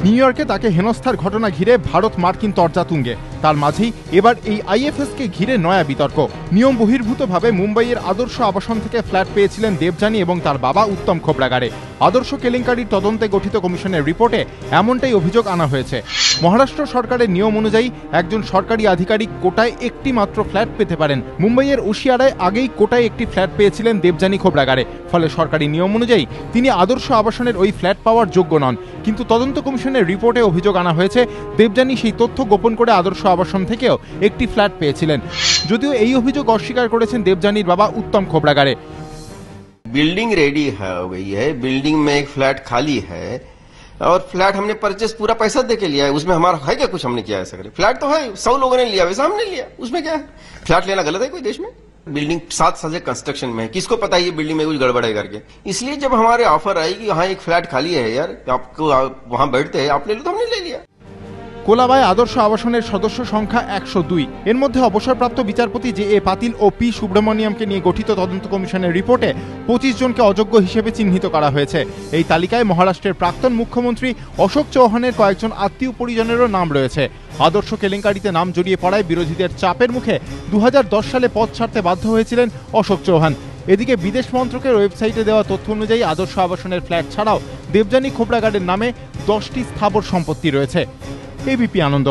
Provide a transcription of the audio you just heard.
New ইয়র্কে তাকে হেনস্থার ঘটনা ঘিরে ভারত মার্কিন তরজা তুঙ্গে। তার মাঝেই এবার এই আইএফএসকে ঘিরে নয়া বিতর্ক। নিয়ম বহির্ভূতভাবে মুম্বাইয়ের আদর্শ আবাসন থেকে ফ্ল্যাট পেয়েছিলেন দেবযানী এবং তার বাবা উত্তম খোবরাগাড়ে। আদর্শ কেলেঙ্কারির তদন্তে গঠিত কমিশনের রিপোর্টে এমনটাই অভিযোগ আনা হয়েছে। মহারাষ্ট্র সরকারের নিয়ম অনুযায়ী একজন সরকারি আধিকারিক কোটায় একটি মাত্র ফ্ল্যাট পেতে পারেন। মুম্বাইয়ের ওশিয়ারায় আগেই কোটায় একটি ফ্ল্যাট পেয়েছিলেন দেবযানী খোবরাগাড়ে। ফলে সরকারি নিয়ম অনুযায়ী তিনি আদর্শ আবাসনের ওই ফ্ল্যাট পাওয়ার যোগ্য নন। কিন্তু তদন্ত কমিশনের রিপোর্টে অভিযোগ আনা হয়েছে দেবযানী সেই তথ্য গোপন করে আদর্শ আবাসন থেকেও একটি ফ্ল্যাট পেয়েছিলেন। যদিও এই অভিযোগ অস্বীকার করেছেন দেবযানীর বাবা উত্তম খোবরাগাড়ে। बिल्डिंग रेडी हो गई है, बिल्डिंग में एक फ्लैट खाली है और फ्लैट हमने परचेस पूरा पैसा दे के लिया है, उसमें हमारा है क्या कुछ हमने किया है? फ्लैट तो है, 100 लोगों ने लिया, वैसा हमने लिया, उसमें क्या है? फ्लैट लेना गलत है कोई देश में? बिल्डिंग 7 साल से कंस्ट्रक्शन में है, किसको पता है ये बिल्डिंग में कुछ गड़बड़ है करके। इसलिए जब हमारे ऑफर आई कि हाँ एक फ्लैट खाली है यार, आपको वहां बैठते हैं, आप ले लो, तो हमने ले लिया। কোলাবায় আদর্শ আবাসনের সদস্য সংখ্যা 102। এর মধ্যে অবসরপ্রাপ্ত বিচারপতি জে এ পাতিল ও পি সুব্রমণিয়ামকে নিয়ে গঠিত তদন্ত কমিশনের রিপোর্টে 25 জনকে অযোগ্য হিসেবে চিহ্নিত করা হয়েছে। এই তালিকায় মহারাষ্ট্রের প্রাক্তন মুখ্যমন্ত্রী অশোক চৌহানের কয়েকজন আত্মীয় পরিজনেরও নাম রয়েছে। আদর্শ কেলেঙ্কারিতে নাম জড়িয়ে পড়ায় বিরোধীদের চাপের মুখে 2010 সালে পদ ছাড়তে বাধ্য হয়েছিলেন অশোক চৌহান। এদিকে বিদেশ মন্ত্রকের ওয়েবসাইটে দেওয়া তথ্য অনুযায়ী আদর্শ আবাসনের ফ্ল্যাট ছাড়াও দেবযানী খোবরাগাড়ের নামে 10টি স্থাবর সম্পত্তি রয়েছে। এবিপি আনন্দ।